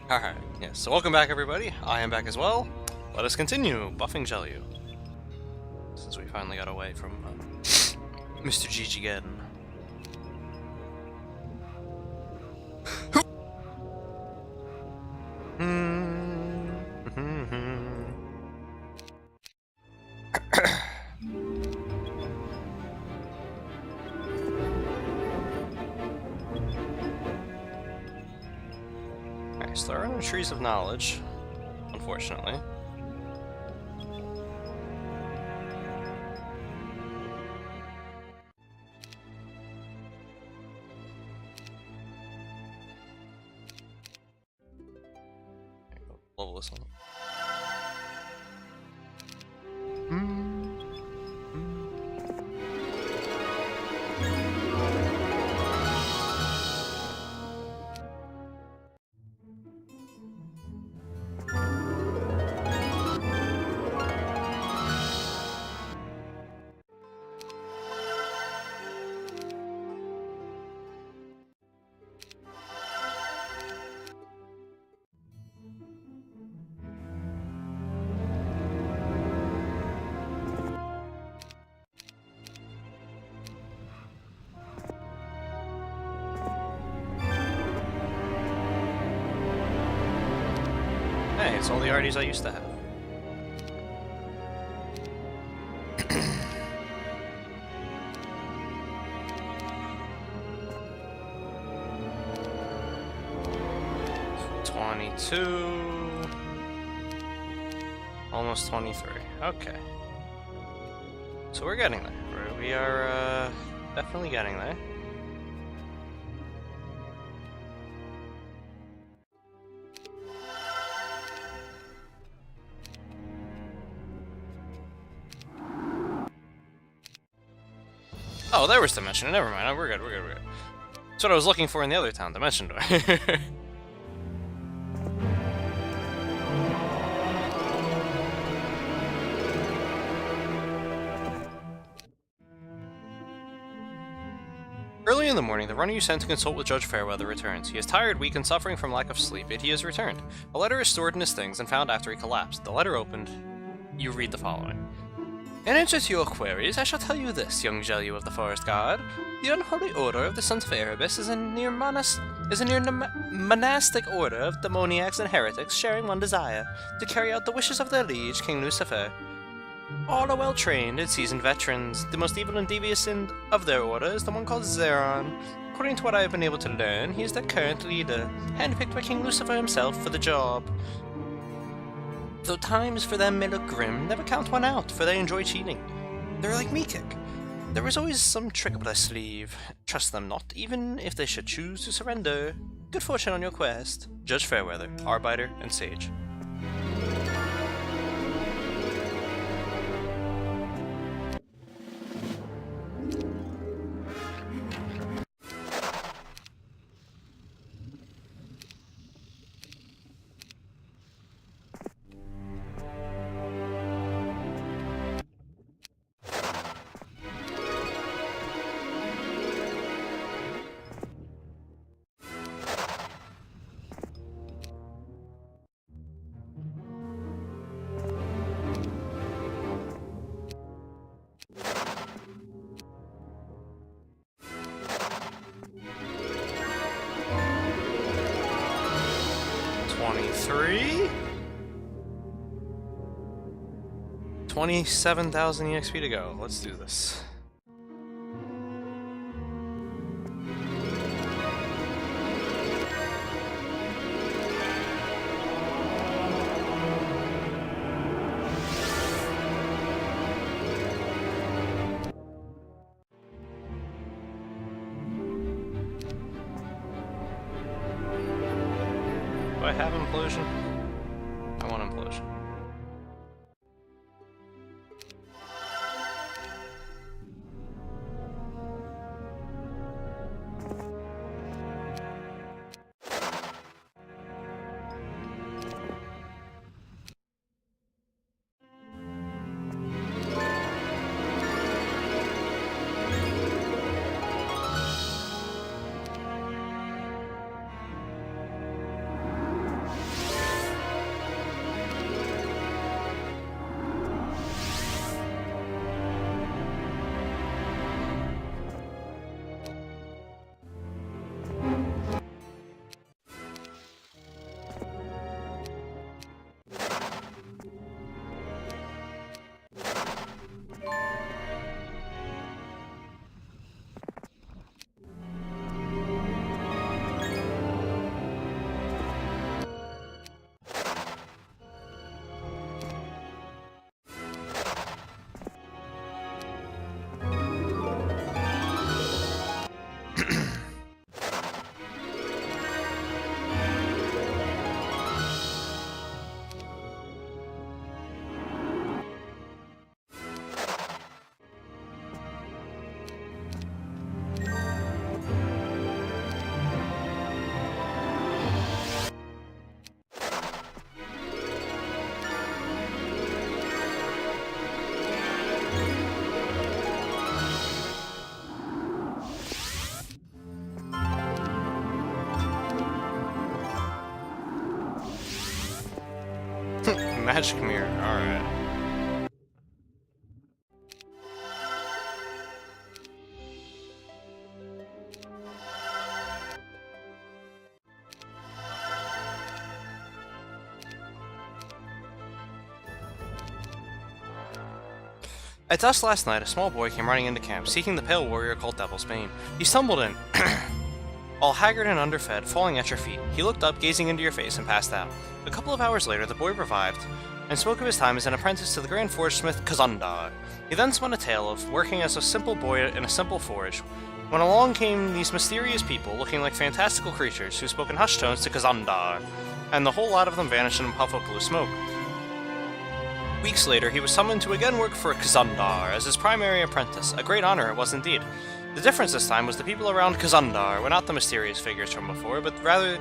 Alright, yes, so welcome back everybody. I am back as well. Let us continue buffing Jellu. Since we finally got away from Mr. GG again. Alright, so there are no trees of knowledge, unfortunately. Level this one. Hey, it's all the arties I used to have. Almost 23. Okay. So we're getting there. We are definitely getting there. Oh, there was Dimension. Never mind. Oh, we're good. That's what I was looking for in the other town. Dimension door. Early in the morning, the runner you sent to consult with Judge Fairweather returns. He is tired, weak, and suffering from lack of sleep, yet he has returned. A letter is stored in his things and found after he collapsed. The letter opened. You read the following. In answer to your queries, I shall tell you this, young Jellu of the Forest Guard. The unholy order of the Sons of Erebus is a near monastic order of demoniacs and heretics sharing one desire, to carry out the wishes of their liege, King Lucifer. All are well trained and seasoned veterans. The most evil and devious of their order is the one called Zarin. According to what I have been able to learn, he is their current leader, handpicked by King Lucifer himself for the job. Though times for them may look grim, never count one out, for they enjoy cheating. They're like me, Kick. There is always some trick up their sleeve. Trust them not, even if they should choose to surrender. Good fortune on your quest. Judge Fairweather, Arbiter, and Sage. Three? 27,000 EXP to go. Let's do this. Do I have implosion? I want implosion. magic mirror. Alright. At dusk last night, a small boy came running into camp, seeking the pale warrior called Devil's Bane. He stumbled in, all haggard and underfed, falling at your feet. He looked up, gazing into your face, and passed out. A couple of hours later, the boy revived, and spoke of his time as an apprentice to the grand forge smith Kazandar. He then spun a tale of working as a simple boy in a simple forge, when along came these mysterious people, looking like fantastical creatures, who spoke in hushed tones to Kazandar, and the whole lot of them vanished in a puff of blue smoke. Weeks later, he was summoned to again work for Kazandar as his primary apprentice. A great honor it was indeed. The difference this time was the people around Kazandar were not the mysterious figures from before, but rather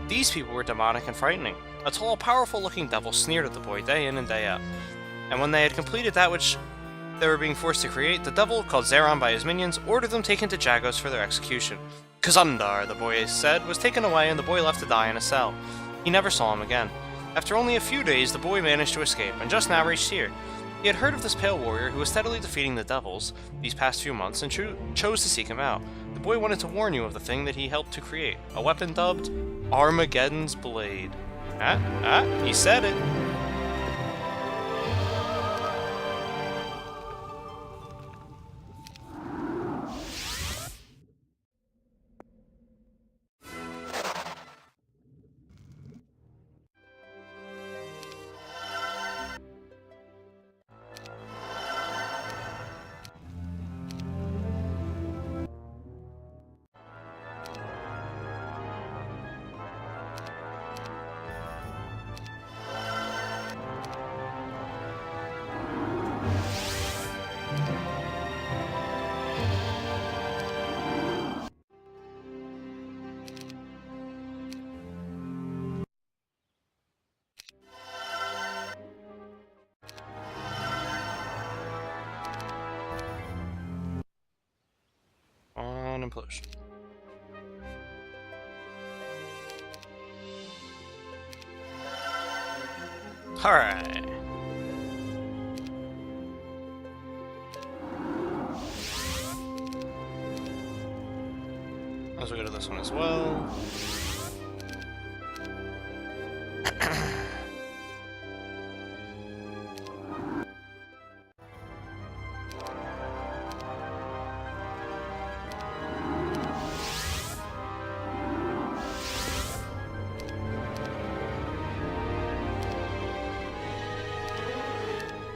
these people were demonic and frightening. A tall, powerful-looking devil sneered at the boy day in and day out. And when they had completed that which they were being forced to create, the devil, called Zarin by his minions, ordered them taken to Jagos for their execution. Kazandar, the boy said, was taken away and the boy left to die in a cell. He never saw him again. After only a few days, the boy managed to escape, and just now reached here. He had heard of this pale warrior who was steadily defeating the devils these past few months, and chose to seek him out. The boy wanted to warn you of the thing that he helped to create, a weapon dubbed Armageddon's Blade. He said it. Implosion. Alright. Let's go to this one as well.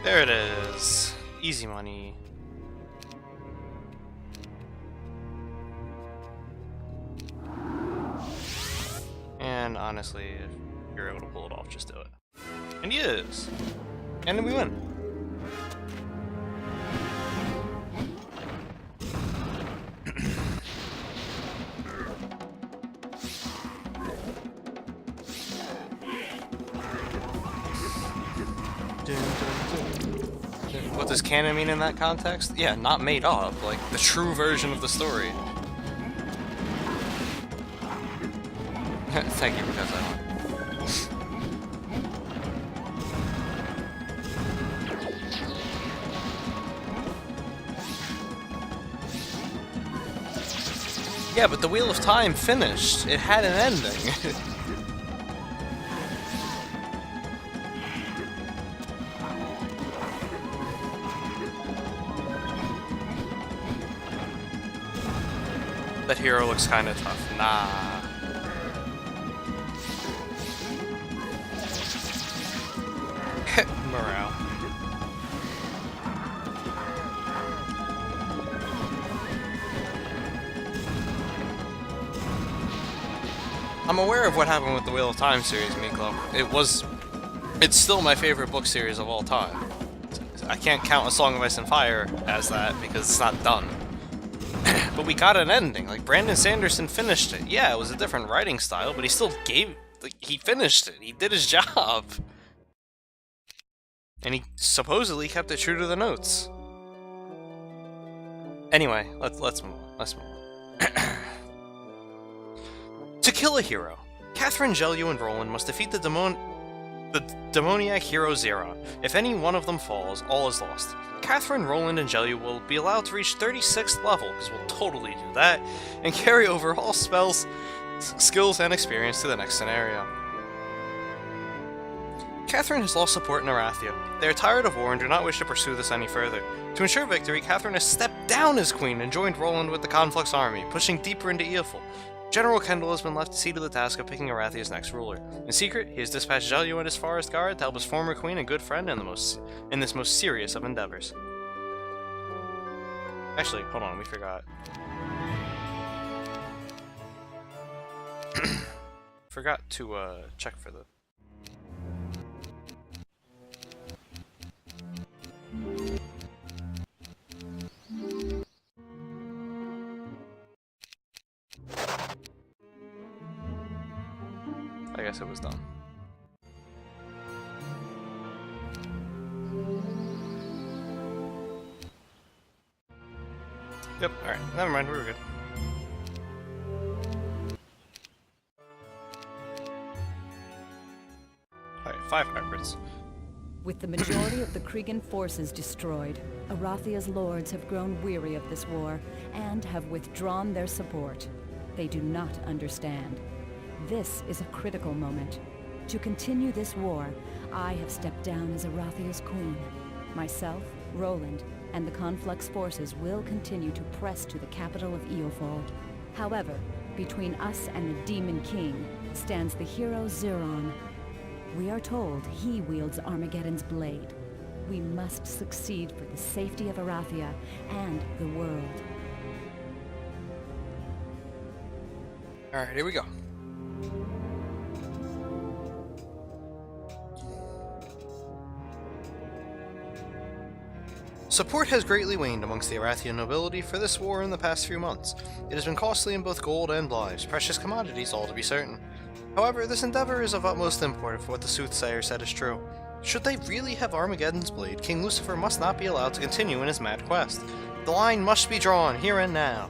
There it is. Easy money. And honestly, if you're able to pull it off, just do it. And he is. And then we win. What does canon mean in that context? Yeah, not made up, like the true version of the story. Thank you, because I won. Yeah, but the Wheel of Time finished. It had an ending. That hero looks kinda tough. Nah. Morale. I'm aware of what happened with the Wheel of Time series, Miklo. It's still my favorite book series of all time. I can't count A Song of Ice and Fire as that because it's not done. But we got an ending. Like, Brandon Sanderson finished it. Yeah, it was a different writing style, but he still he finished it. He did his job. And he supposedly kept it true to the notes. Anyway, let's move on. Let's move on. To kill a hero, Catherine, Jelliu, and Roland must defeat the the demoniac hero Zarin. If any one of them falls, all is lost. Catherine, Roland, and Jelly will be allowed to reach 36th level, because we'll totally do that, and carry over all spells, skills, and experience to the next scenario. Catherine has lost support in Arathia. They are tired of war and do not wish to pursue this any further. To ensure victory, Catherine has stepped down as queen and joined Roland with the Conflux army, pushing deeper into Eoful. General Kendall has been left to see to the task of picking Arathia's next ruler. In secret, he has dispatched Jelyu and his forest guard to help his former queen and good friend in this most serious of endeavors. Actually, hold on, we forgot. Forgot to check for the... I guess it was done. Yep, alright, never mind, we were good. Alright, 5 hybrids. With the majority of the Krigan forces destroyed, Arathia's lords have grown weary of this war and have withdrawn their support. They do not understand. This is a critical moment. To continue this war, I have stepped down as Arathia's queen. Myself, Roland, and the Conflux forces will continue to press to the capital of Eoful. However, between us and the Demon King stands the hero Zarin. We are told he wields Armageddon's blade. We must succeed for the safety of Arathia and the world. Alright, here we go. Support has greatly waned amongst the Arathian nobility for this war in the past few months. It has been costly in both gold and lives, precious commodities all to be certain. However, this endeavor is of utmost import if what the soothsayer said is true. Should they really have Armageddon's blade, King Lucifer must not be allowed to continue in his mad quest. The line must be drawn, here and now.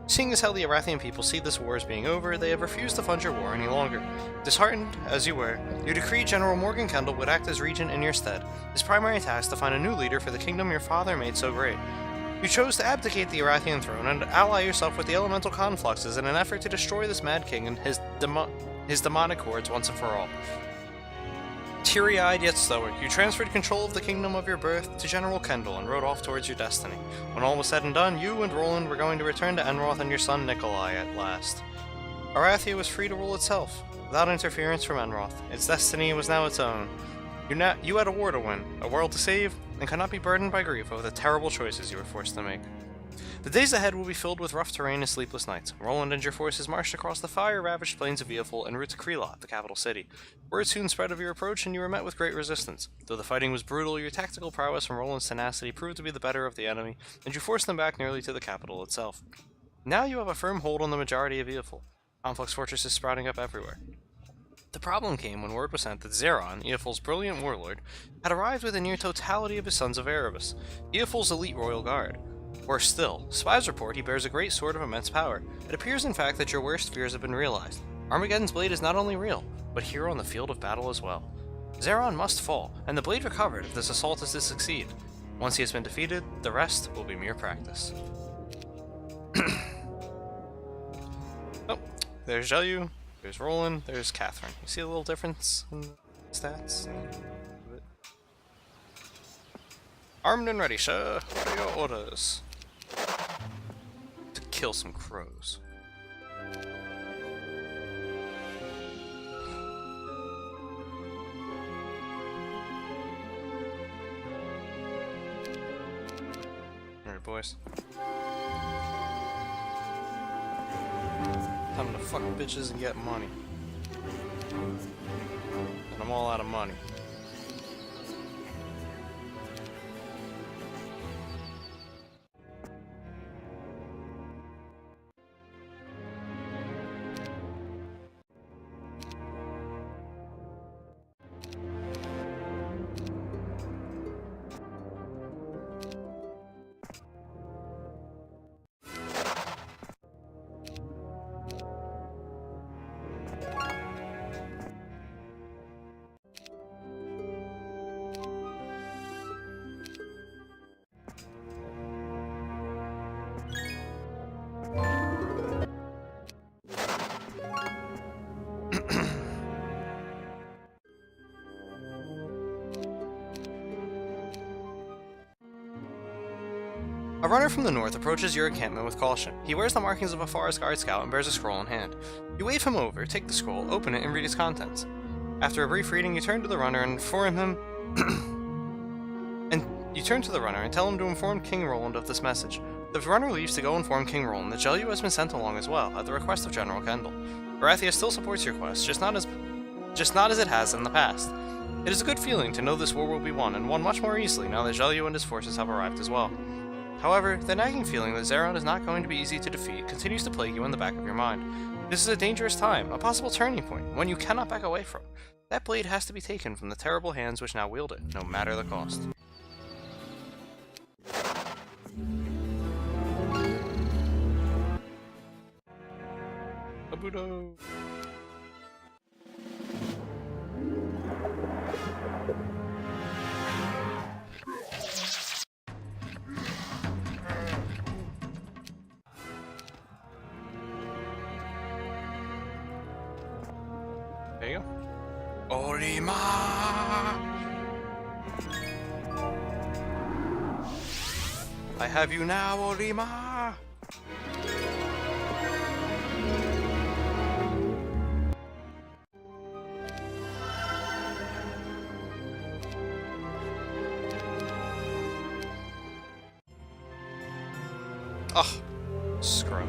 Seeing as how the Arathian people see this war as being over, they have refused to fund your war any longer. Disheartened, as you were, you decreed General Morgan Kendall would act as regent in your stead, his primary task to find a new leader for the kingdom your father made so great. You chose to abdicate the Arathian throne and ally yourself with the elemental confluxes in an effort to destroy this mad king and his demonic hordes once and for all. Teary-eyed yet stoic, you transferred control of the kingdom of your birth to General Kendall and rode off towards your destiny. When all was said and done, you and Roland were going to return to Enroth and your son Nikolai at last. Arathia was free to rule itself, without interference from Enroth. Its destiny was now its own. You had a war to win, a world to save, and could not be burdened by grief over the terrible choices you were forced to make. The days ahead will be filled with rough terrain and sleepless nights. Roland and your forces marched across the fire-ravaged plains of Eoful en route to Krelot, the capital city. Word soon spread of your approach, and you were met with great resistance. Though the fighting was brutal, your tactical prowess and Roland's tenacity proved to be the better of the enemy, and you forced them back nearly to the capital itself. Now you have a firm hold on the majority of Eoful. Conflux fortresses sprouting up everywhere. The problem came when word was sent that Zarin, Eoful's brilliant warlord, had arrived with the near totality of his sons of Erebus, Eoful's elite royal guard. Worse still, spies report he bears a great sword of immense power. It appears in fact that your worst fears have been realized. Armageddon's blade is not only real, but here on the field of battle as well. Zarin must fall, and the blade recovered if this assault is to succeed. Once he has been defeated, the rest will be mere practice. Oh, there's Jelyu, there's Roland, there's Catherine. You see a little difference in stats? Armed and ready, sir. What are your orders? To kill some crows. Alright, boys. Time to fuck bitches and get money. And I'm all out of money. A runner from the north approaches your encampment with caution. He wears the markings of a forest guard scout and bears a scroll in hand. You wave him over, take the scroll, open it, and read its contents. After a brief reading, you turn to the runner and inform him tell him to inform King Roland of this message. The runner leaves to go inform King Roland that Jelyu has been sent along as well, at the request of General Kendall. Barathia still supports your quest, just not as it has in the past. It is a good feeling to know this war will be won, and won much more easily now that Jelyu and his forces have arrived as well. However, the nagging feeling that Zarin is not going to be easy to defeat continues to plague you in the back of your mind. This is a dangerous time, a possible turning point, one you cannot back away from. That blade has to be taken from the terrible hands which now wield it, no matter the cost. Kabuto! There you go. Orima! I have you now, Orima! Oh, scrub.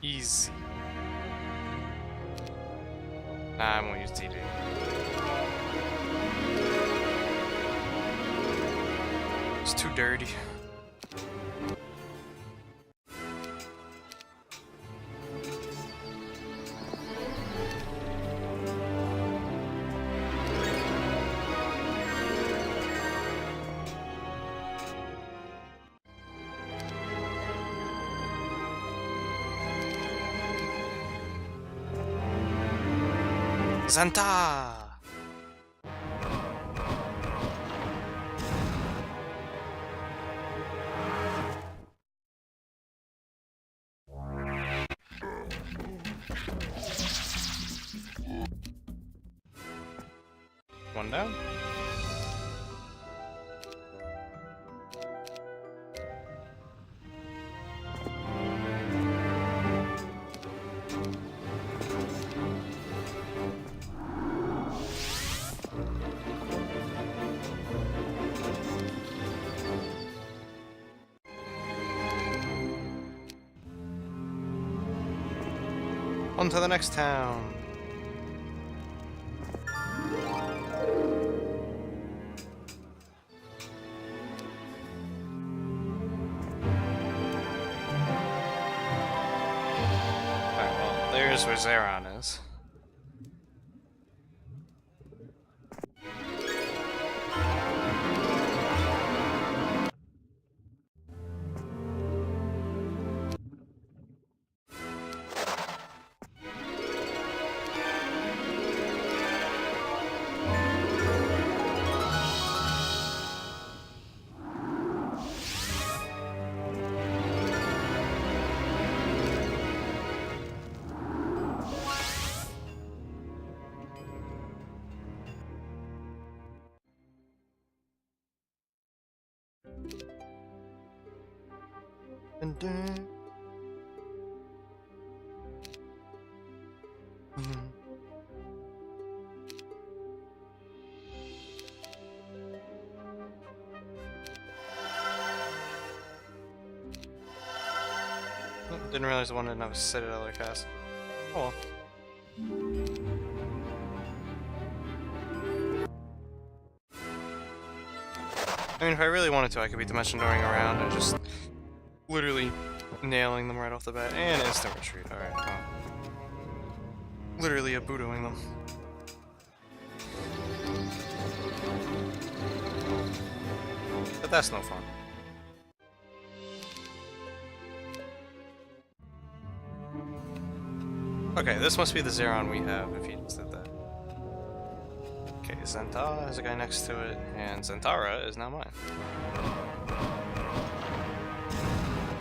Easy. Nah, I won't use TD. It's too dirty. Zanta! One down. On to the next town. Alright, well, there's where Zarin is. And didn't realize I wanted to have a Citadel or cast. Oh well. I mean, if I really wanted to, I could be Dimension Dooring around and just literally nailing them right off the bat. And instant retreat, alright. Oh. Literally Abudoing them. But that's no fun. Okay, this must be the Zarin we have if he just did that. Okay, Zenta has a guy next to it, and Zentara is now mine.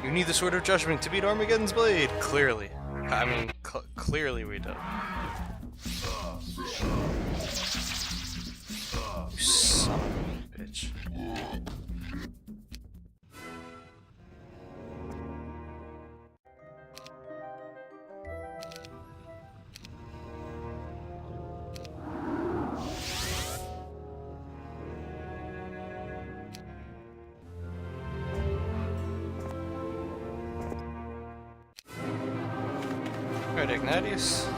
You need the Sword of Judgment to beat Armageddon's blade, clearly. I mean, clearly we do. You son of a bitch. Alright, Ignatius.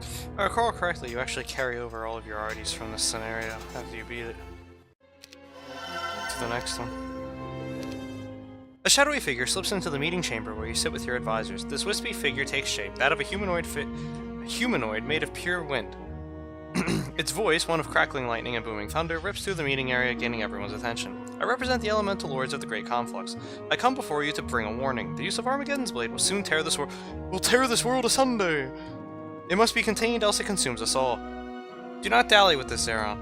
If I recall correctly, you actually carry over all of your arties from this scenario after you beat it to the next one. A shadowy figure slips into the meeting chamber where you sit with your advisors. This wispy figure takes shape, that of a humanoid made of pure wind. Its voice, one of crackling lightning and booming thunder, rips through the meeting area, gaining everyone's attention. I represent the elemental lords of the Great Conflux. I come before you to bring a warning. The use of Armageddon's blade will soon tear this world asunder. It must be contained, else it consumes us all. Do not dally with this, Zarin.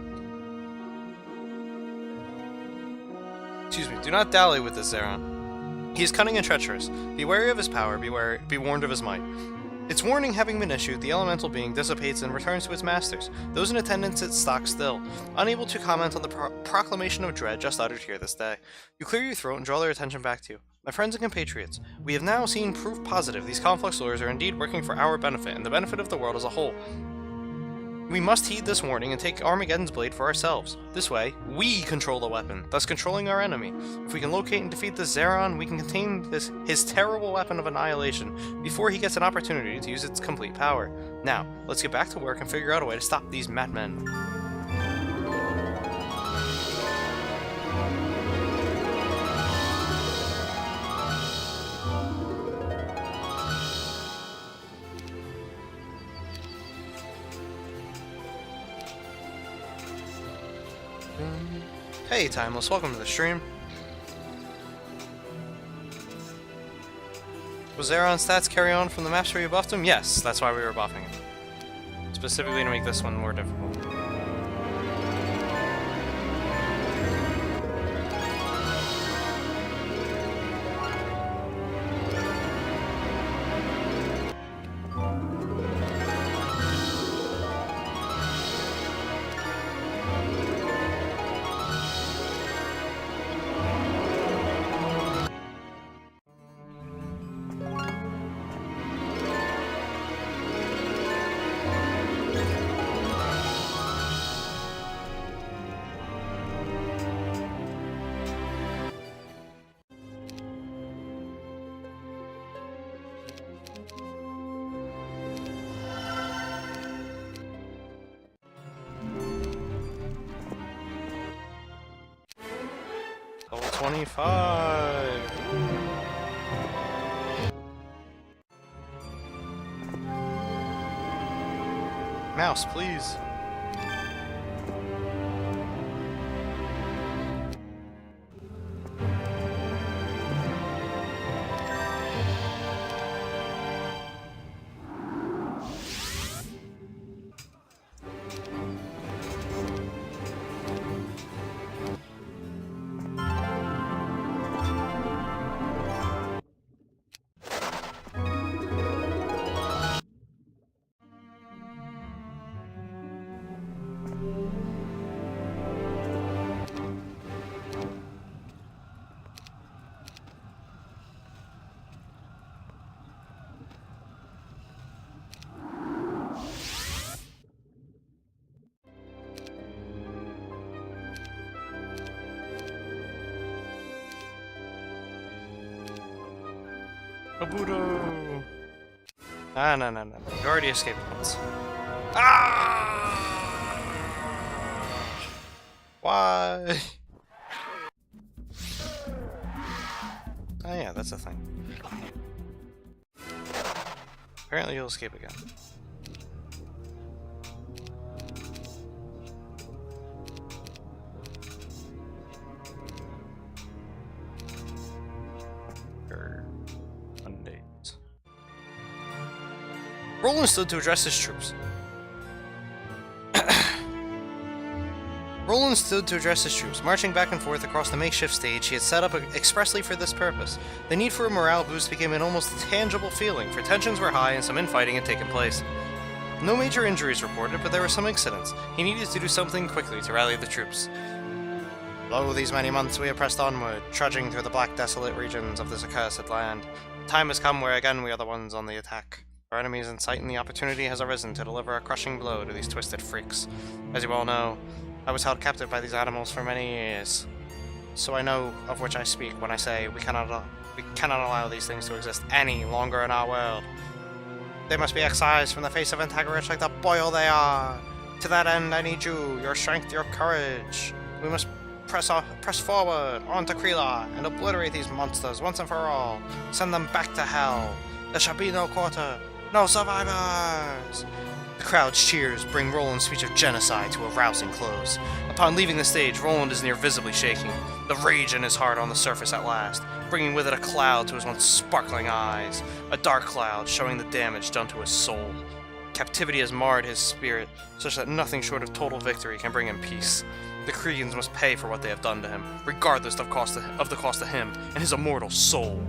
Excuse me. Do not dally with this, Zarin. He is cunning and treacherous. Be wary of his power. Be warned of his might. Its warning having been issued, the elemental being dissipates and returns to its masters. Those in attendance sit stock still, unable to comment on the proclamation of dread just uttered here this day. You clear your throat and draw their attention back to you. My friends and compatriots, we have now seen proof positive these conflux lords are indeed working for our benefit and the benefit of the world as a whole. We must heed this warning and take Armageddon's blade for ourselves. This way, we control the weapon, thus controlling our enemy. If we can locate and defeat this Zarin, we can contain his terrible weapon of annihilation before he gets an opportunity to use its complete power. Now, let's get back to work and figure out a way to stop these madmen. Hey Timeless, welcome to the stream. Was Zarin's stats carry on from the maps where you buffed him? Yes, that's why we were buffing him. Specifically to make this one more difficult. Level 25! Mouse, please. Kabuto! No. You already escaped once. Ah! Why? Oh yeah, that's a thing. Apparently you'll escape again. Roland stood to address his troops. Roland stood to address his troops, marching back and forth across the makeshift stage he had set up expressly for this purpose. The need for a morale boost became an almost tangible feeling, for tensions were high and some infighting had taken place. No major injuries reported, but there were some incidents. He needed to do something quickly to rally the troops. Lo, these many months we have pressed onward, trudging through the black, desolate regions of this accursed land. Time has come where again we are the ones on the attack. Our enemies in sight, and the opportunity has arisen to deliver a crushing blow to these twisted freaks. As you all know, I was held captive by these animals for many years, so I know of which I speak when I say we cannot allow these things to exist any longer in our world. They must be excised from the face of Antagoras like the boil they are. To that end, I need you, your strength, your courage. We must press forward onto Krila and obliterate these monsters once and for all. Send them back to hell. There shall be no quarter, no survivors. The crowd's cheers bring Roland's speech of genocide to a rousing close. Upon leaving the stage, Roland is near visibly shaking, the rage in his heart on the surface at last, bringing with it a cloud to his once sparkling eyes, a dark cloud showing the damage done to his soul. Captivity has marred his spirit, such that nothing short of total victory can bring him peace. The Kriegans must pay for what they have done to him, regardless of the cost to him and his immortal soul.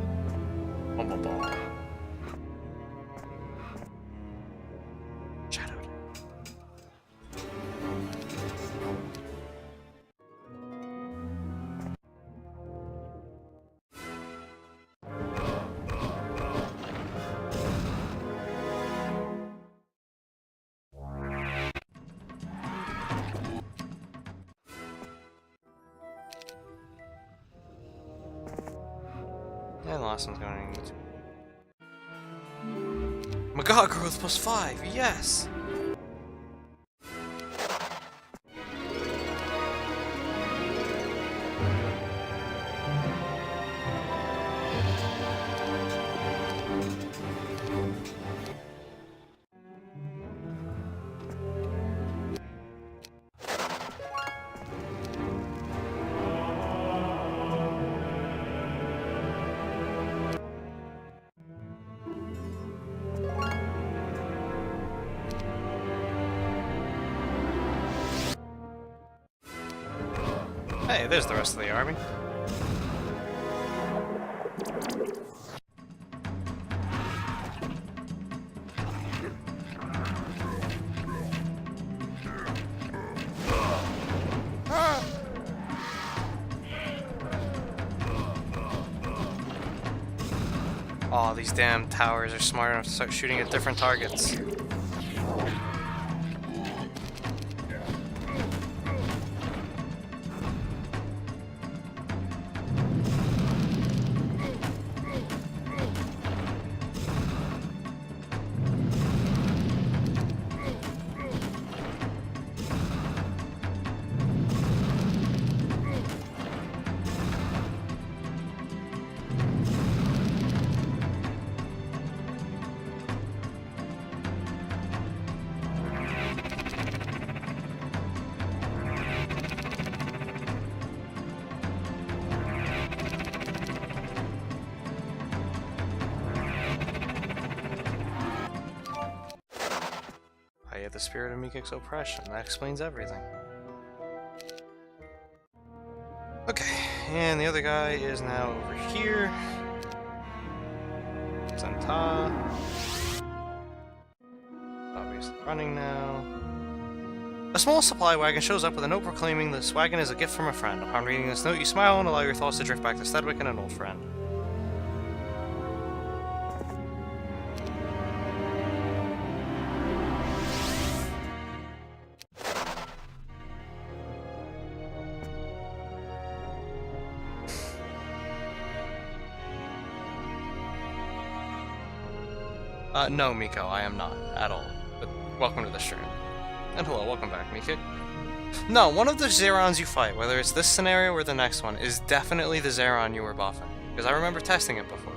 Shadowed. And the last one's going to... Maga growth +5, yes! Hey, there's the rest of the army. Oh, these damn towers are smart enough to start shooting at different targets. The spirit of Meekik's oppression. That explains everything. Okay, and the other guy is now over here. Zenta. Obviously running now. A small supply wagon shows up with a note proclaiming this wagon is a gift from a friend. Upon reading this note, you smile and allow your thoughts to drift back to Stedwick and an old friend. No, Miko, I am not, at all. But welcome to the stream. And hello, welcome back, Mikik. No, one of the Zarons you fight, whether it's this scenario or the next one, is definitely the Zaron you were buffing. Because I remember testing it before.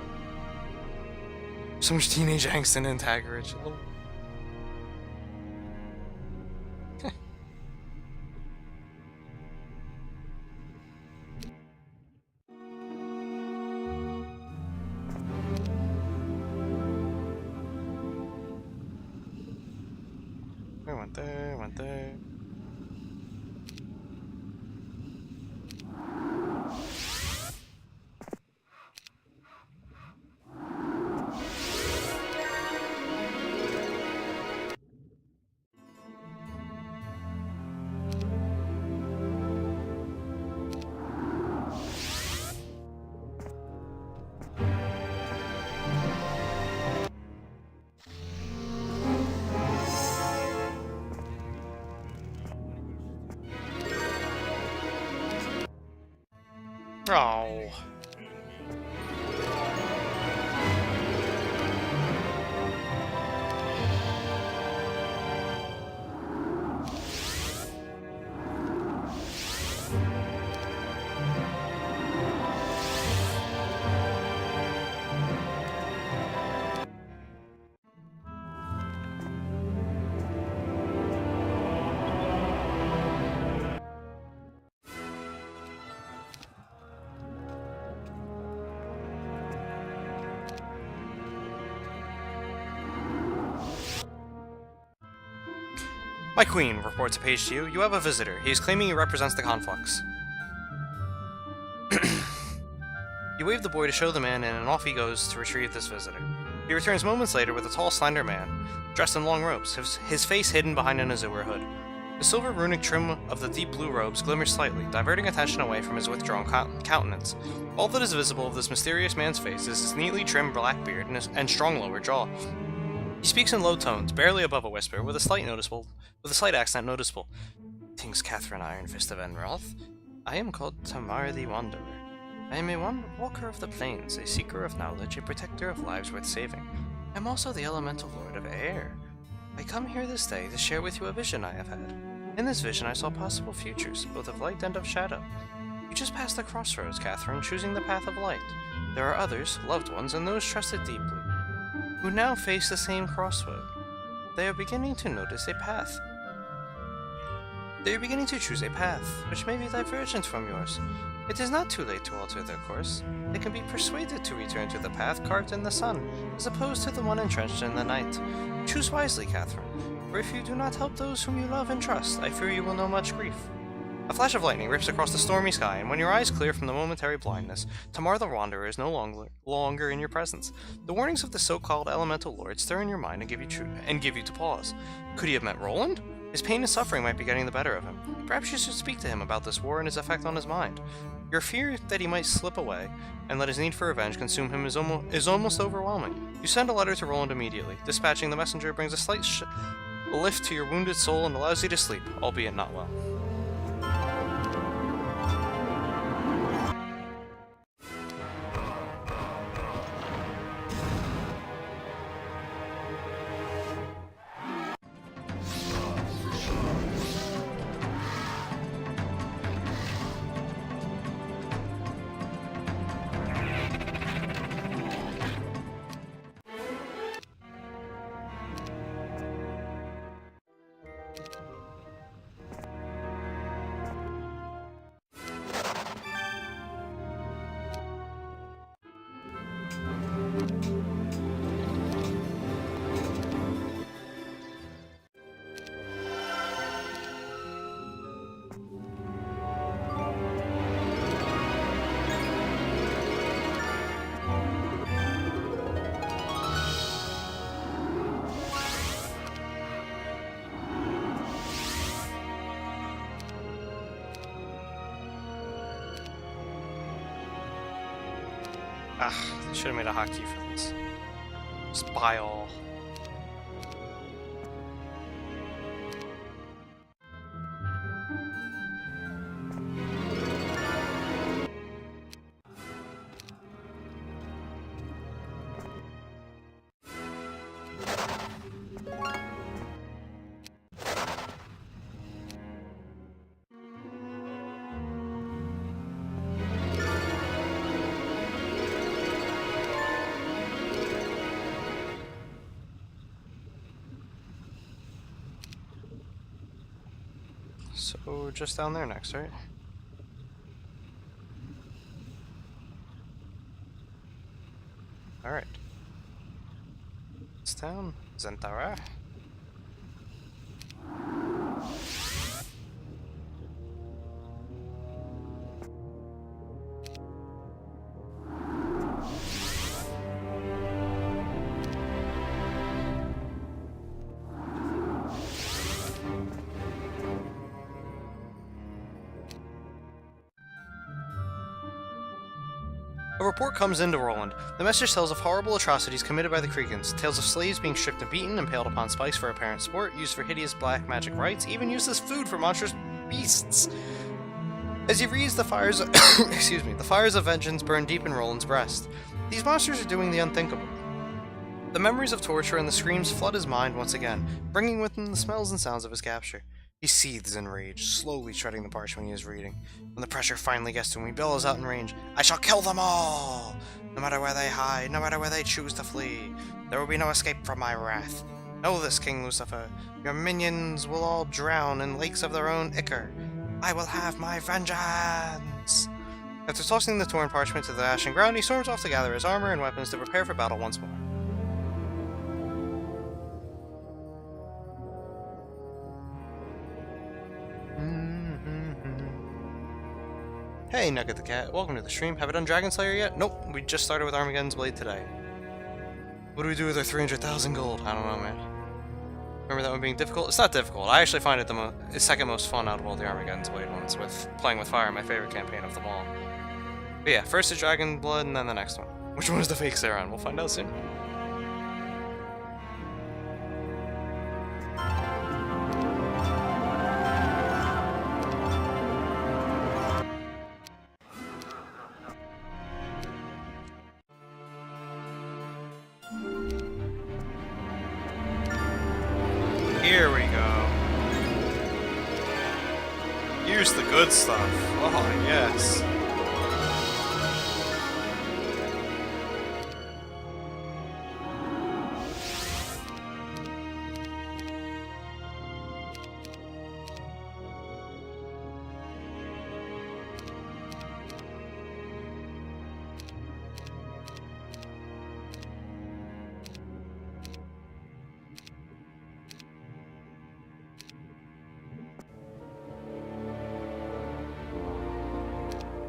So much teenage angst and Antagoras. Went there. Oh. My queen, reports a page to you. You have a visitor. He is claiming he represents the conflux. You wave the boy to show the man in, and off he goes to retrieve this visitor. He returns moments later with a tall, slender man, dressed in long robes, his face hidden behind an azure hood. The silver runic trim of the deep blue robes glimmers slightly, diverting attention away from his withdrawn countenance. All that is visible of this mysterious man's face is his neatly trimmed black beard and strong lower jaw. He speaks in low tones, barely above a whisper, with a slight accent noticeable. Kings Catherine Ironfist of Enroth. I am called Tamar the Wanderer. I am a walker of the plains, a seeker of knowledge, a protector of lives worth saving. I am also the elemental lord of air. I come here this day to share with you a vision I have had. In this vision I saw possible futures, both of light and of shadow. You just passed the crossroads, Catherine, choosing the path of light. There are others, loved ones, and those trusted deeply, who now face the same crossroad. They are beginning to notice a path. They are beginning to choose a path, which may be divergent from yours. It is not too late to alter their course. They can be persuaded to return to the path carved in the sun, as opposed to the one entrenched in the night. Choose wisely, Catherine, for if you do not help those whom you love and trust, I fear you will know much grief. A flash of lightning rips across the stormy sky, and when your eyes clear from the momentary blindness, Tamar the Wanderer is no longer in your presence. The warnings of the so-called elemental lord stir in your mind and give you to pause. Could he have meant Roland? His pain and suffering might be getting the better of him. Perhaps you should speak to him about this war and its effect on his mind. Your fear that he might slip away and let his need for revenge consume him is almost overwhelming. You send a letter to Roland immediately. Dispatching the messenger brings a slight lift to your wounded soul and allows you to sleep, albeit not well. They should have made a hotkey for this. Just buy all. So, just down there next, right? Alright. This town, Zentara. A report comes into Roland. The message tells of horrible atrocities committed by the Kriegans, tales of slaves being stripped and beaten, impaled upon spikes for apparent sport, used for hideous black magic rites, even used as food for monstrous beasts. As he reads, the fires excuse me, the fires of vengeance burn deep in Roland's breast. These monsters are doing the unthinkable. The memories of torture and the screams flood his mind once again, bringing with them the smells and sounds of his capture. He seethes in rage, slowly shredding the parchment he is reading. When the pressure finally gets to him, he bellows out in rage, "I shall kill them all! No matter where they hide, no matter where they choose to flee, there will be no escape from my wrath. Know this, King Lucifer, your minions will all drown in lakes of their own ichor. I will have my vengeance!" After tossing the torn parchment to the ashen ground, he storms off to gather his armor and weapons to prepare for battle once more. Hey, Nugget the Cat, welcome to the stream. Have I done Dragon Slayer yet? Nope, we just started with Armageddon's Blade today. What do we do with our 300,000 gold? I don't know, man. Remember that one being difficult? It's not difficult. I actually find it the second most fun out of all the Armageddon's Blade ones, with playing with fire, my favorite campaign of them all. But yeah, first the Dragon Blood and then the next one. Which one is the fake Zarin? We'll find out soon. Here we go. Use the good stuff. Oh, yes.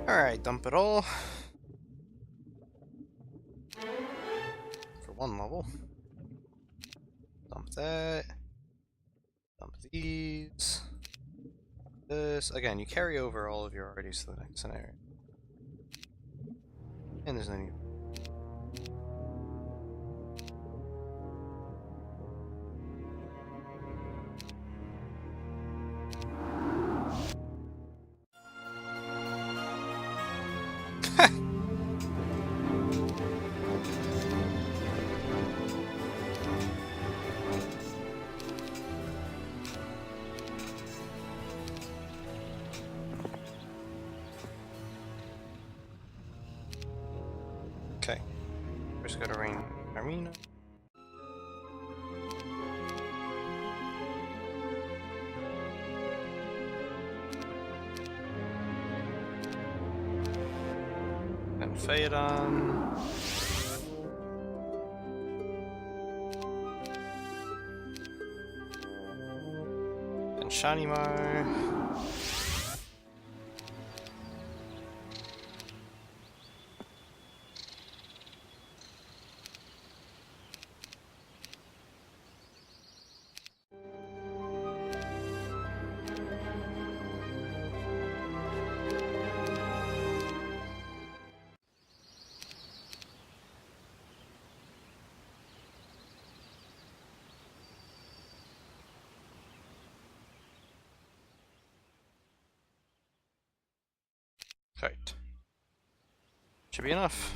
Alright, dump it all. For one level. Dump that. Dump these. This. Again, you carry over all of your already to the next scenario. And there's no need. Okay, first go to Rain Arena. Then Phaedon. Then Shanimar. Right. Should be enough.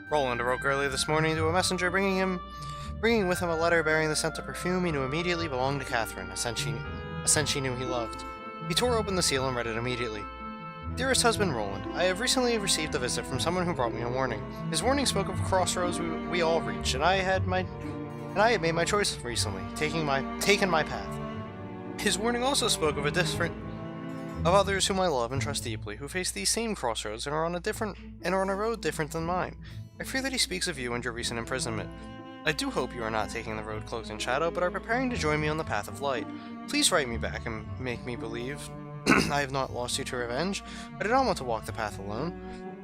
Roland awoke early this morning to a messenger bringing with him a letter bearing the scent of perfume he knew immediately belonged to Catherine, a scent she knew he loved. He tore open the seal and read it immediately. Dearest husband Roland, I have recently received a visit from someone who brought me a warning. His warning spoke of crossroads we all reach, and I had made my choice recently, taken my path. His warning also spoke of others whom I love and trust deeply, who face these same crossroads and are on a road different than mine. I fear that he speaks of you and your recent imprisonment. I do hope you are not taking the road cloaked in shadow, but are preparing to join me on the path of light. Please write me back and make me believe I have not lost you to revenge. I do not want to walk the path alone.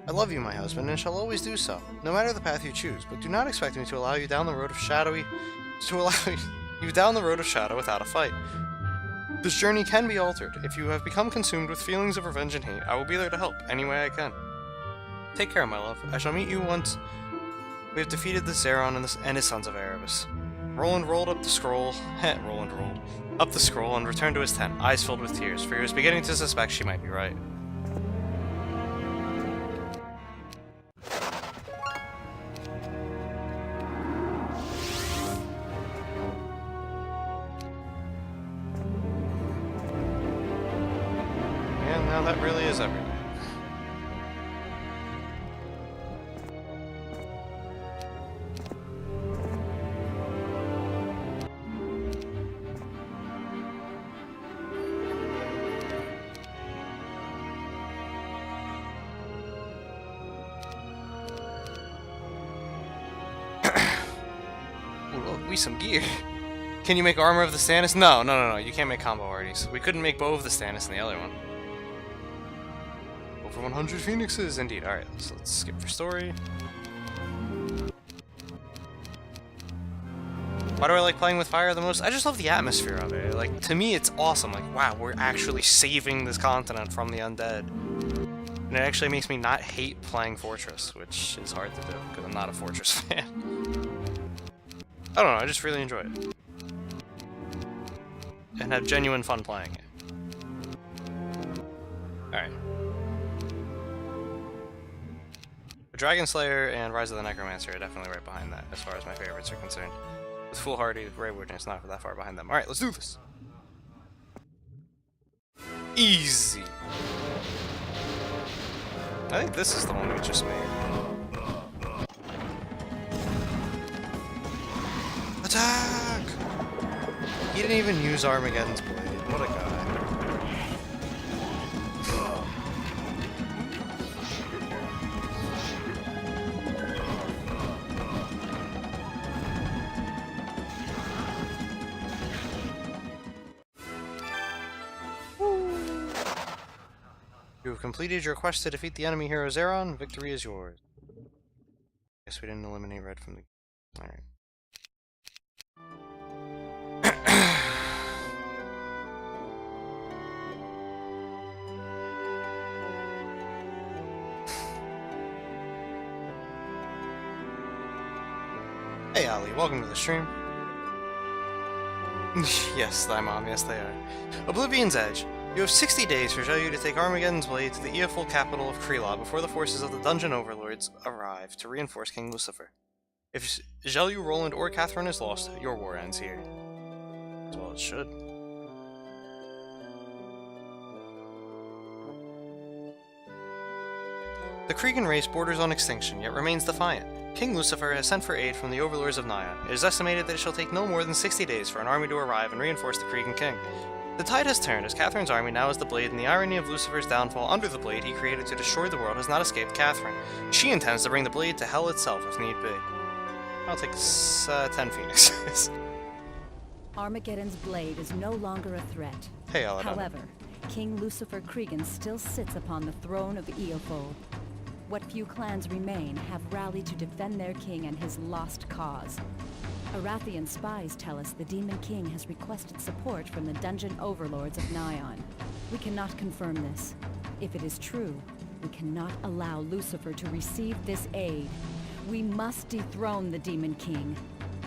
I love you, my husband, and shall always do so, no matter the path you choose, but do not expect me to allow you down the road of shadow without a fight. This journey can be altered. If you have become consumed with feelings of revenge and hate, I will be there to help any way I can. Take care, my love. I shall meet you once we have defeated the Zarin and his sons of Erebus. Roland rolled up the scroll. Roland rolled up the scroll and returned to his tent, eyes filled with tears, for he was beginning to suspect she might be right. And now that really is everything. Some gear. Can you make armor of the Stannis? No. You can't make combo arties. We couldn't make bow of the Stannis in the other one. Over 100 phoenixes, indeed. Alright, so let's skip for story. Why do I like playing with fire the most? I just love the atmosphere of it. Like, to me, it's awesome. Like, wow, we're actually saving this continent from the undead. And it actually makes me not hate playing Fortress, which is hard to do, because I'm not a Fortress fan. I don't know, I just really enjoy it. And have genuine fun playing it. Alright. Dragon Slayer and Rise of the Necromancer are definitely right behind that, as far as my favorites are concerned. With Foolhardy, Grey Witness, not that far behind them. Alright, let's do this! Easy! I think this is the one we just made. Attack! He didn't even use Armageddon's blade. What a guy. You have completed your quest to defeat the enemy hero Zarin. Victory is yours. Guess we didn't eliminate Red from the... Alright. Hey Ali, welcome to the stream. Yes, thy mom, yes they are. Oblivion's Edge. You have 60 days for Zhelyu to take Armageddon's blade to the Eoful capital of Krila before the forces of the Dungeon Overlords arrive to reinforce King Lucifer. If Zhelyu, Roland, or Catherine is lost, your war ends here. As well it should. The Cregan race borders on extinction, yet remains defiant. King Lucifer has sent for aid from the overlords of Nyan. It is estimated that it shall take no more than 60 days for an army to arrive and reinforce the Cregan king. The tide has turned, as Catherine's army now has the blade, and the irony of Lucifer's downfall under the blade he created to destroy the world has not escaped Catherine. She intends to bring the blade to hell itself if need be. I'll take 10 phoenixes. Armageddon's blade is no longer a threat. Hey, Aladon. However, King Lucifer Cregan still sits upon the throne of Eoful. What few clans remain have rallied to defend their king and his lost cause. Arathian spies tell us the Demon King has requested support from the Dungeon Overlords of Nyan. We cannot confirm this. If it is true, we cannot allow Lucifer to receive this aid. We must dethrone the Demon King.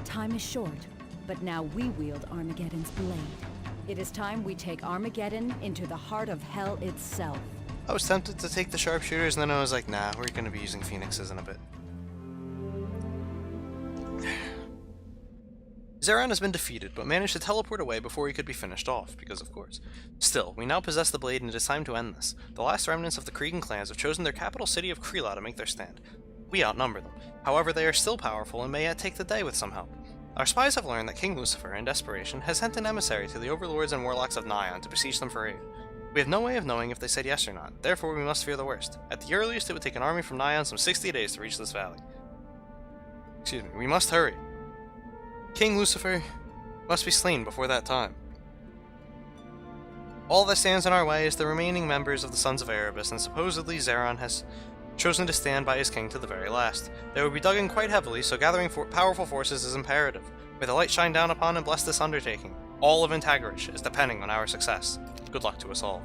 Time is short, but now we wield Armageddon's blade. It is time we take Armageddon into the heart of hell itself. I was tempted to take the sharpshooters, and then I was like, nah, we're gonna be using phoenixes in a bit. Zarin has been defeated, but managed to teleport away before he could be finished off, because of course. Still, we now possess the blade and it is time to end this. The last remnants of the Cregan clans have chosen their capital city of Krila to make their stand. We outnumber them. However, they are still powerful and may yet take the day with some help. Our spies have learned that King Lucifer, in desperation, has sent an emissary to the overlords and warlocks of Nyan to beseech them for aid. We have no way of knowing if they said yes or not, therefore we must fear the worst. At the earliest, it would take an army from Nyan some 60 days to reach this valley. Excuse me, we must hurry. King Lucifer must be slain before that time. All that stands in our way is the remaining members of the Sons of Erebus, and supposedly Zarin has chosen to stand by his king to the very last. They will be dug in quite heavily, so gathering powerful forces is imperative. May the light shine down upon and bless this undertaking. All of Intagarich is depending on our success. Good luck to us all.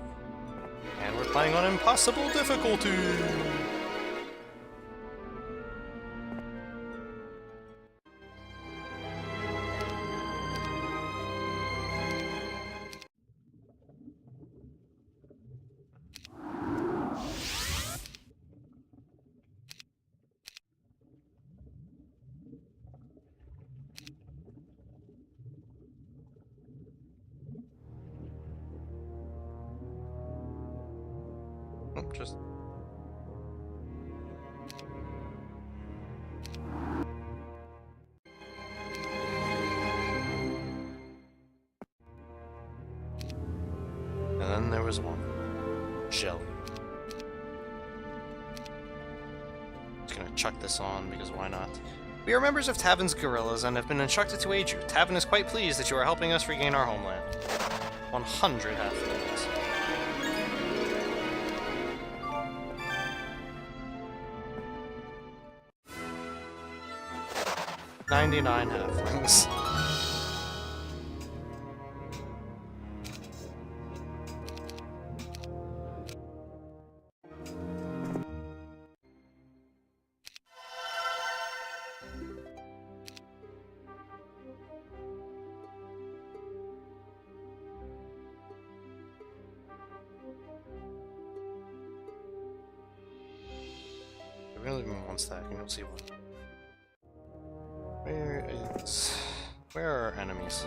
And we're playing on impossible difficulty! Just... And then there was one. Jelly. Just gonna chuck this on, because why not? We are members of Tavin's guerrillas and have been instructed to aid you. Tavin is quite pleased that you are helping us regain our homeland. 100 halflings. 99 halflings. Really been one stack, and you'll see what. Where are our enemies?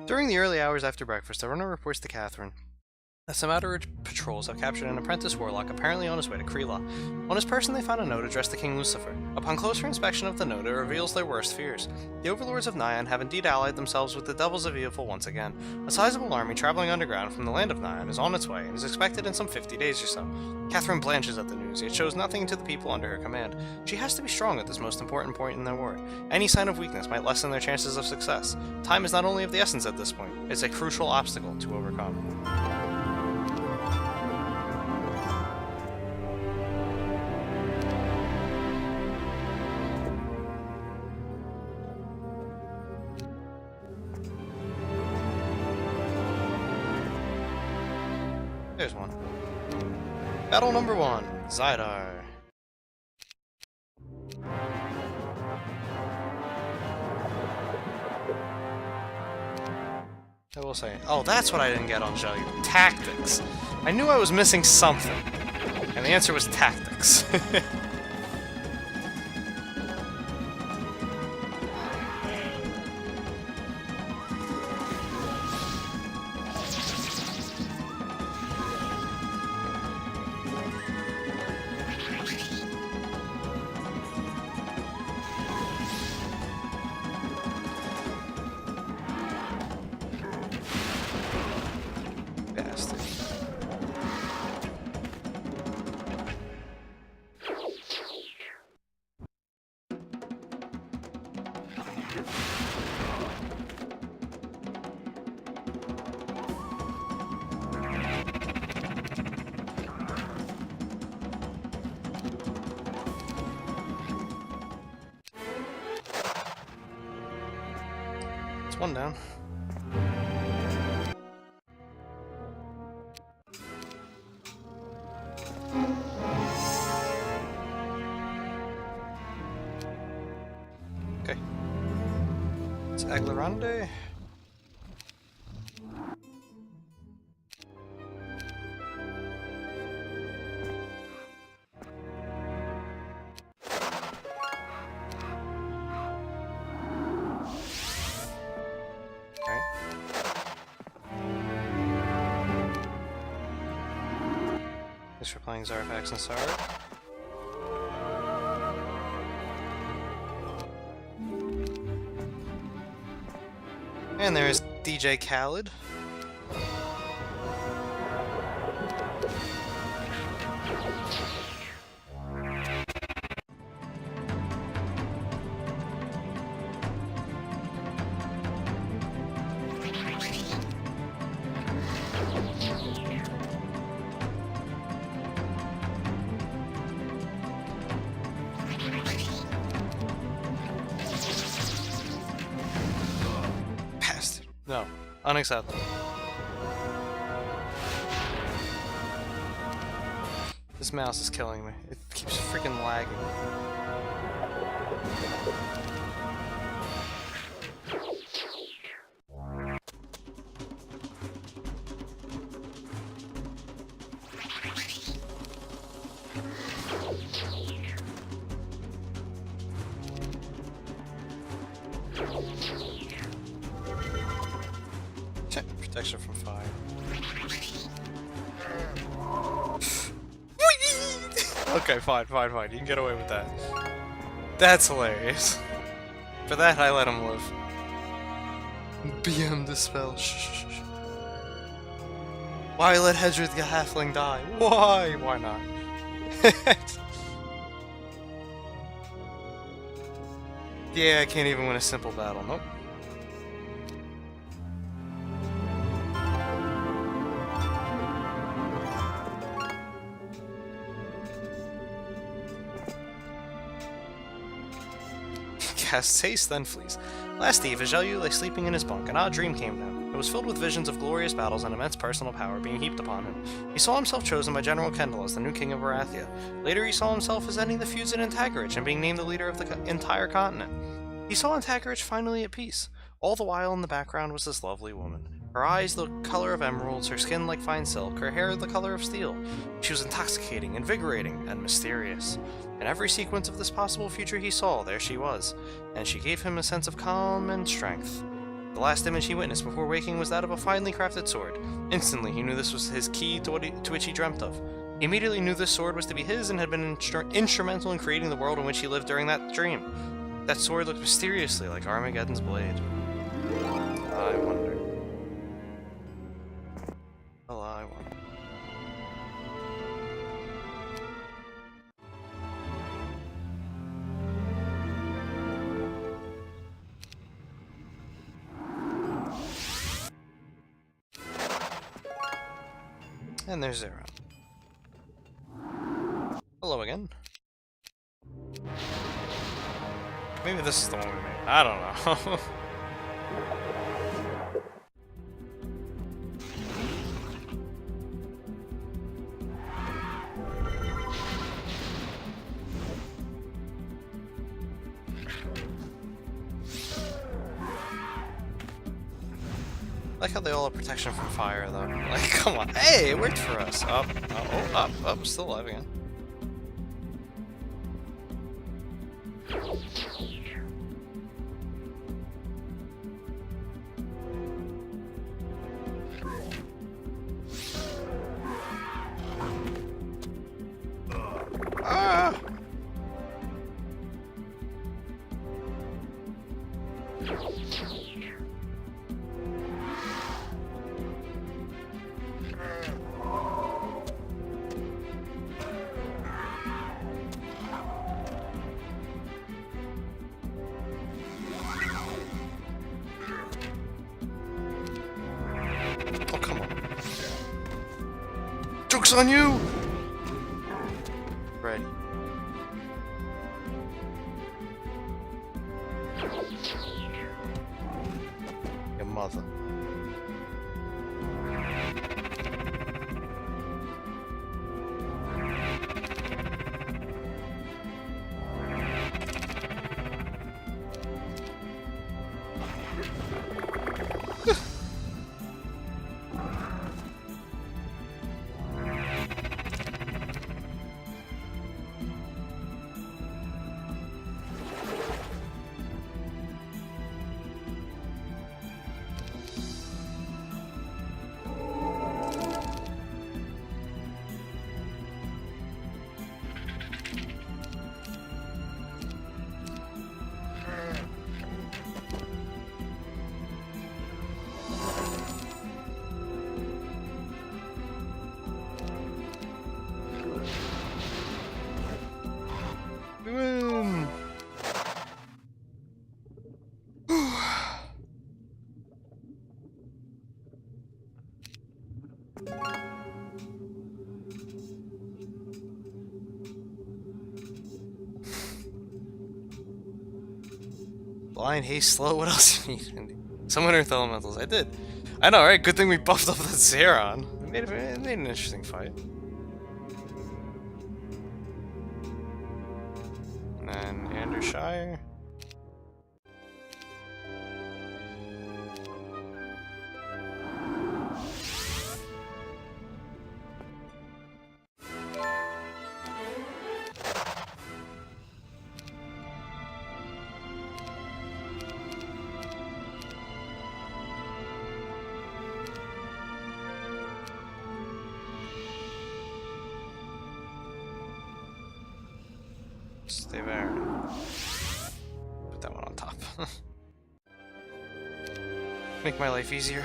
During the early hours after breakfast, a runner reports to Catherine that some outer patrols have captured an apprentice warlock apparently on his way to Krila. On his person they found a note addressed to King Lucifer. Upon closer inspection of the note, it reveals their worst fears. The overlords of Nyan have indeed allied themselves with the Devils of Evil once again. A sizable army traveling underground from the land of Nyan is on its way and is expected in some 50 days or so. Catherine blanches at the news, yet shows nothing to the people under her command. She has to be strong at this most important point in their war. Any sign of weakness might lessen their chances of success. Time is not only of the essence at this point, it's a crucial obstacle to overcome. There's one. Battle number 1, Zydar. I will say, oh, that's what I didn't get on Jelly. Tactics. I knew I was missing something, and the answer was tactics. One down. Okay. It's Aglarande. Thanks for playing Zarfax and Sard. And there's DJ Khaled. No, unacceptable. This mouse is killing me. It keeps freaking lagging. Protection from fire. Okay, fine. You can get away with that. That's hilarious. For that, I let him live. BM dispel. Shh. Why let Hedrick the halfling die? Why? Why not? Yeah, I can't even win a simple battle. Nope. Casts haste, then flees. Last eve, Ajelyu lay sleeping in his bunk. An odd dream came to him. It was filled with visions of glorious battles and immense personal power being heaped upon him. He saw himself chosen by General Kendall as the new king of Arathia. Later, he saw himself as ending the feuds in Antagarich and being named the leader of the entire continent. He saw Antagarich finally at peace. All the while in the background was this lovely woman. Her eyes the color of emeralds, her skin like fine silk, her hair the color of steel. She was intoxicating, invigorating, and mysterious. In every sequence of this possible future he saw, there she was, and she gave him a sense of calm and strength. The last image he witnessed before waking was that of a finely crafted sword. Instantly, he knew this was his key to which he dreamt of. He immediately knew this sword was to be his and had been instrumental in creating the world in which he lived during that dream. That sword looked mysteriously like Armageddon's blade. I wonder. Well, I wonder. And there's Zarin. Hello again. Maybe this is the one we made. I don't know. I like how they all have protection from fire, though. Like, come on. Hey, it worked for us. Up, still alive again. Ah! Oh, come on. Joke's on you! Ready. mother. Blind, haste, slow, what else you need? Summon Earth Elementals. I did. I know, right? Good thing we buffed up that Zarin. It made an interesting fight. And then Andershire. Stay there. Put that one on top. Make my life easier.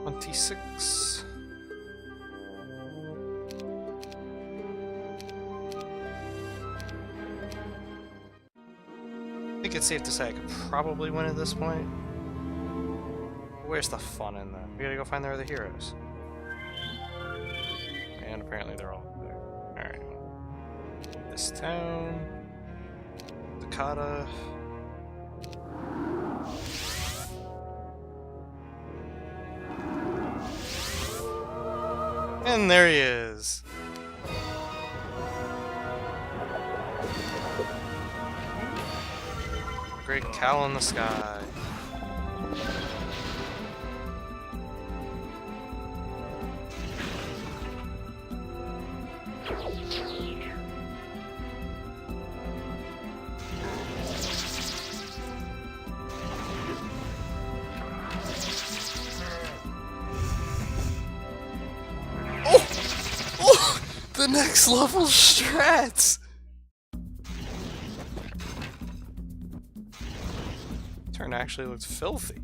$26. I think it's safe to say I could probably win at this point. Where's the fun in that? We gotta go find the other heroes. And apparently they're all there. Alright. This town. Dakota. And there he is. Great cowl in the sky. Oh! The next level strats! Turn actually looks filthy.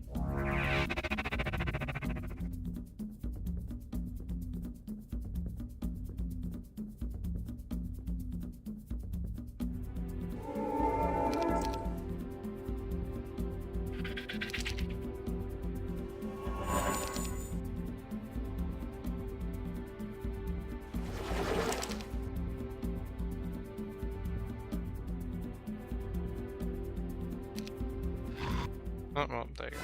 Oh, well, there you go.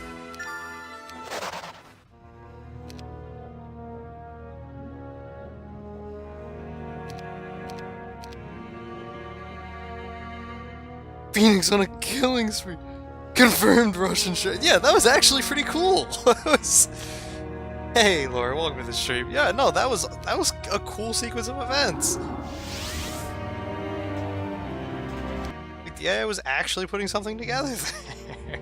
Phoenix on a killing spree. Confirmed Russian shit. Yeah, that was actually pretty cool. That was... Hey, Laura, welcome to the stream. Yeah, no, that was a cool sequence of events. Like, the AI was actually putting something together there.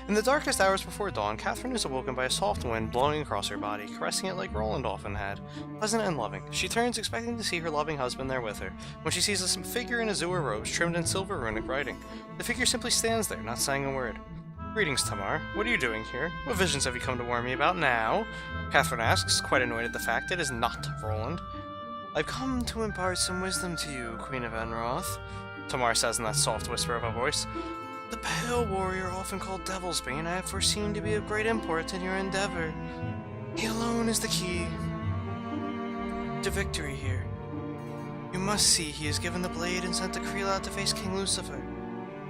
In the darkest hours before dawn, Catherine is awoken by a soft wind blowing across her body, caressing it like Roland often had. Pleasant and loving. She turns, expecting to see her loving husband there with her, when she sees a figure in azure robes trimmed in silver runic writing. The figure simply stands there, not saying a word. Greetings, Tamar. What are you doing here? What visions have you come to warn me about now? Catherine asks, quite annoyed at the fact it is not Roland. I've come to impart some wisdom to you, Queen of Enroth, Tamar says in that soft whisper of a voice. The Pale Warrior, often called Devil's Bane, I have foreseen to be of great import in your endeavor. He alone is the key to victory here. You must see he is given the blade and sent to Krila to face King Lucifer.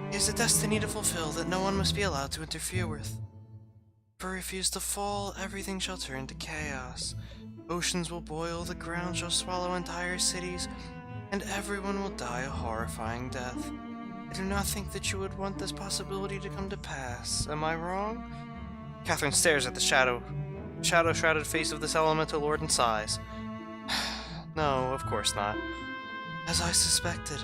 He has a destiny to fulfill that no one must be allowed to interfere with. For if he is to fall, everything shall turn to chaos. Oceans will boil, the ground shall swallow entire cities, and everyone will die a horrifying death. I do not think that you would want this possibility to come to pass. Am I wrong? Catherine stares at the shadow-shrouded face of this elemental lord and sighs. No, of course not. As I suspected.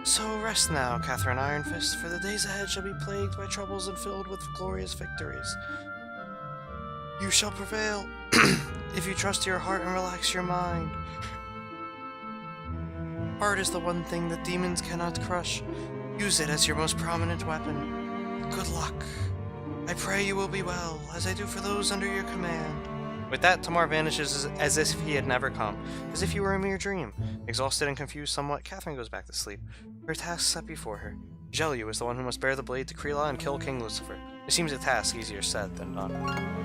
So rest now, Catherine Ironfist, for the days ahead shall be plagued by troubles and filled with glorious victories. You shall prevail, if you trust your heart and relax your mind. Heart is the one thing that demons cannot crush. Use it as your most prominent weapon. Good luck. I pray you will be well, as I do for those under your command. With that, Tamar vanishes as if he had never come, as if he were a mere dream. Exhausted and confused somewhat, Catherine goes back to sleep. Her task set before her. Jelliu is the one who must bear the blade to Krila and kill King Lucifer. It seems a task easier said than done.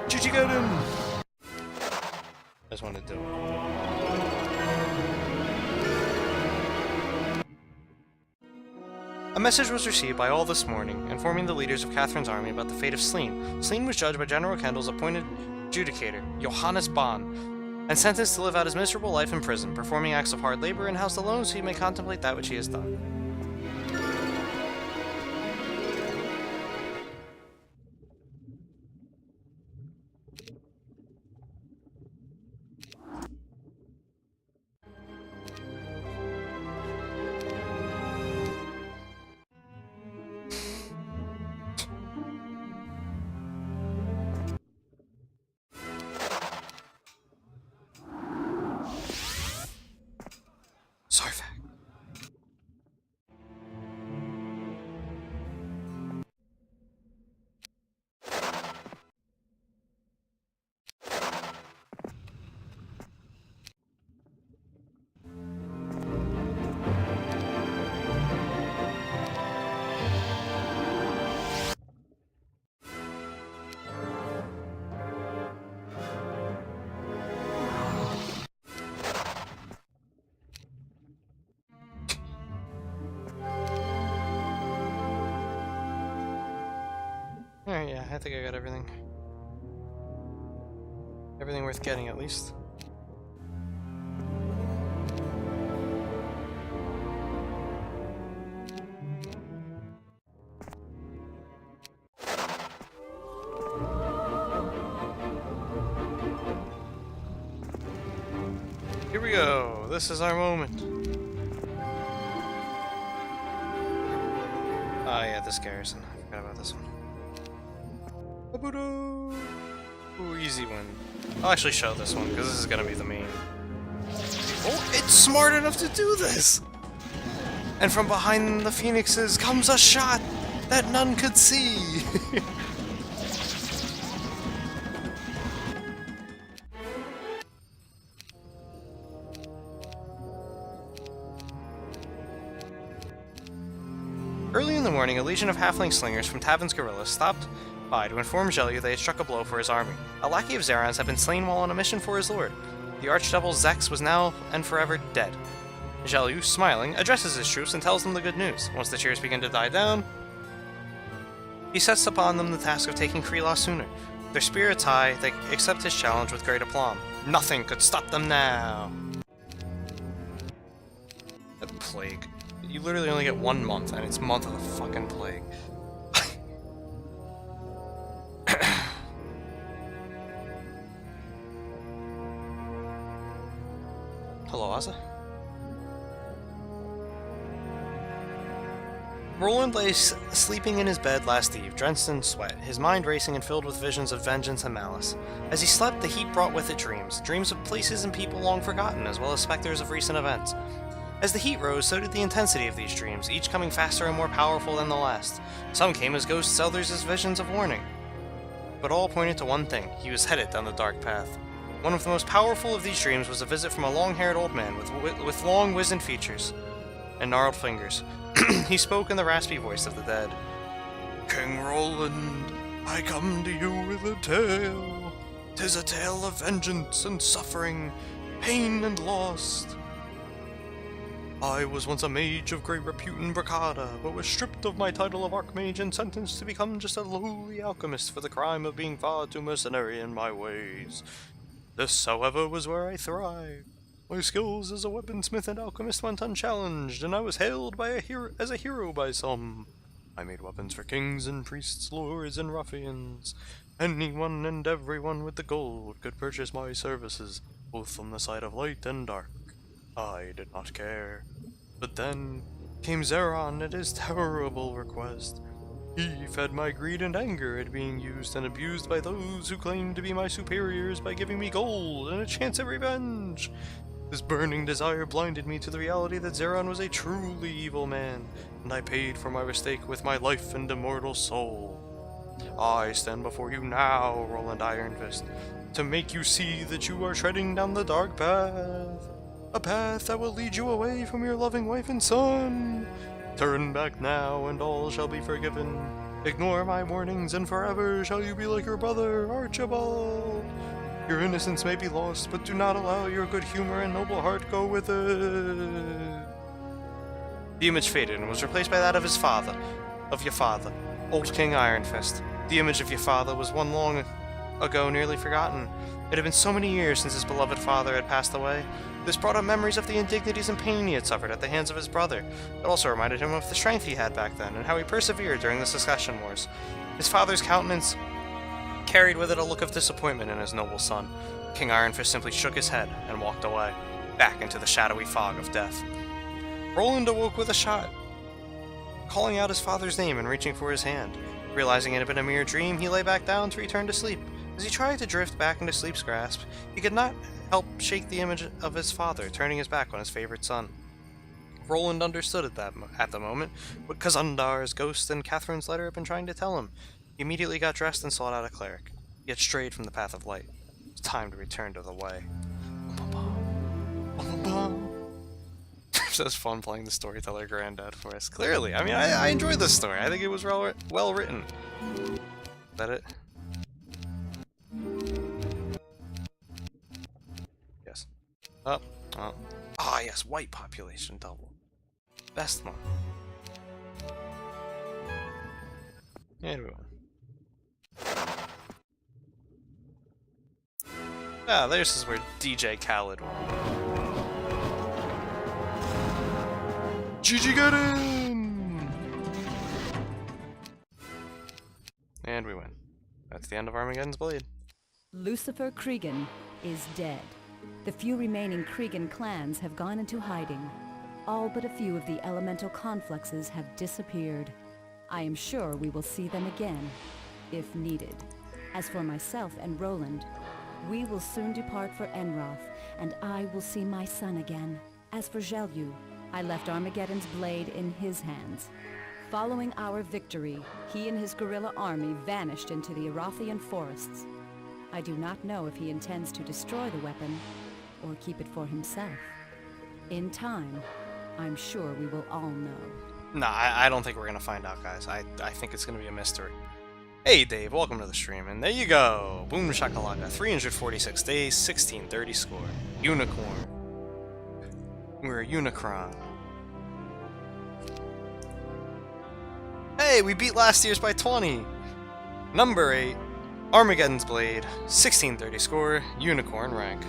Did you get him? I just wanted to do it. A message was received by all this morning, informing the leaders of Catherine's army about the fate of Selene. Selene was judged by General Kendall's appointed adjudicator, Johannes Bahn, and sentenced to live out his miserable life in prison, performing acts of hard labor and housed alone so he may contemplate that which he has done. Alright, yeah, I think I got everything. Everything worth getting, at least. Here we go! This is our moment! Oh yeah, this garrison. I forgot about this one. Ooh, easy one. I'll actually show this one, because this is gonna be the main. Oh, it's smart enough to do this! And from behind the phoenixes comes a shot that none could see! Early in the morning, a legion of halfling slingers from Tavin's guerrillas stopped by to inform Jelliu they had struck a blow for his army. A lackey of Zarin's had been slain while on a mission for his lord. The archdevil Zex was now and forever dead. Jelliu, smiling, addresses his troops and tells them the good news. Once the cheers begin to die down, He sets upon them the task of taking Kreelah sooner. Their spirits high, they accept his challenge with great aplomb. Nothing could stop them now! The plague. You literally only get 1 month, and it's month of the fucking plague. Hello, Asa. Roland lay sleeping in his bed last eve, drenched in sweat, his mind racing and filled with visions of vengeance and malice. As he slept, the heat brought with it dreams of places and people long forgotten, as well as specters of recent events. As the heat rose, so did the intensity of these dreams, each coming faster and more powerful than the last. Some came as ghosts, others as visions of warning. But all pointed to one thing: he was headed down the dark path. One of the most powerful of these dreams was a visit from a long-haired old man with long, wizened features and gnarled fingers. He spoke in the raspy voice of the dead. "King Roland, I come to you with a tale. 'Tis a tale of vengeance and suffering, pain and loss. I was once a mage of great repute in Bracada, but was stripped of my title of Archmage and sentenced to become just a lowly alchemist for the crime of being far too mercenary in my ways. This, however, was where I thrived. My skills as a weaponsmith and alchemist went unchallenged, and I was hailed as a hero by some. I made weapons for kings and priests, lords and ruffians. Anyone and everyone with the gold could purchase my services, both on the side of light and dark. I did not care. But then came Zarin at his terrible request. He fed my greed and anger at being used and abused by those who claimed to be my superiors by giving me gold and a chance at revenge. This burning desire blinded me to the reality that Zarin was a truly evil man, and I paid for my mistake with my life and immortal soul. I stand before you now, Roland Ironfist, to make you see that you are treading down the dark path. A path that will lead you away from your loving wife and son. Turn back now and all shall be forgiven. Ignore my warnings and forever shall you be like your brother, Archibald. Your innocence may be lost, but do not allow your good humor and noble heart go with it." The image faded and was replaced by that of your father, old King Ironfist. The image of your father was one long ago nearly forgotten. It had been so many years since his beloved father had passed away. This brought up memories of the indignities and pain he had suffered at the hands of his brother. It also reminded him of the strength he had back then, and how he persevered during the succession wars. His father's countenance carried with it a look of disappointment in his noble son. King Ironfist simply shook his head and walked away, back into the shadowy fog of death. Roland awoke with a shot, calling out his father's name and reaching for his hand. Realizing it had been a mere dream, he lay back down to return to sleep. As he tried to drift back into sleep's grasp, he could not help shake the image of his father, turning his back on his favorite son. Roland understood at the moment what Kazundar's ghost and Catherine's letter had been trying to tell him. He immediately got dressed and sought out a cleric. He had strayed from the path of light. It was time to return to the way. It was fun playing the storyteller granddad for us. Clearly, I mean, I enjoyed this story. I think it was well written. Is that it? Yes. Oh. Ah, yes, white population double. Best one. And we won. Ah, this is where DJ Khaled won. GG got in! And we win. That's the end of Armageddon's Blade. Lucifer Cregan is dead. The few remaining Cregan clans have gone into hiding. All but a few of the elemental confluxes have disappeared. I am sure we will see them again, if needed. As for myself and Roland, we will soon depart for Enroth, and I will see my son again. As for Zhelyu, I left Armageddon's blade in his hands. Following our victory, he and his guerrilla army vanished into the Arothian forests. I do not know if he intends to destroy the weapon, or keep it for himself. In time, I'm sure we will all know. Nah, I don't think we're gonna find out, guys. I think it's gonna be a mystery. Hey Dave, welcome to the stream, and there you go! Boom shakalaka, 346 days, 1630 score. Unicorn. We're a Unicron. Hey, we beat last year's by 20! Number 8, Armageddon's Blade, 1630 score, unicorn rank.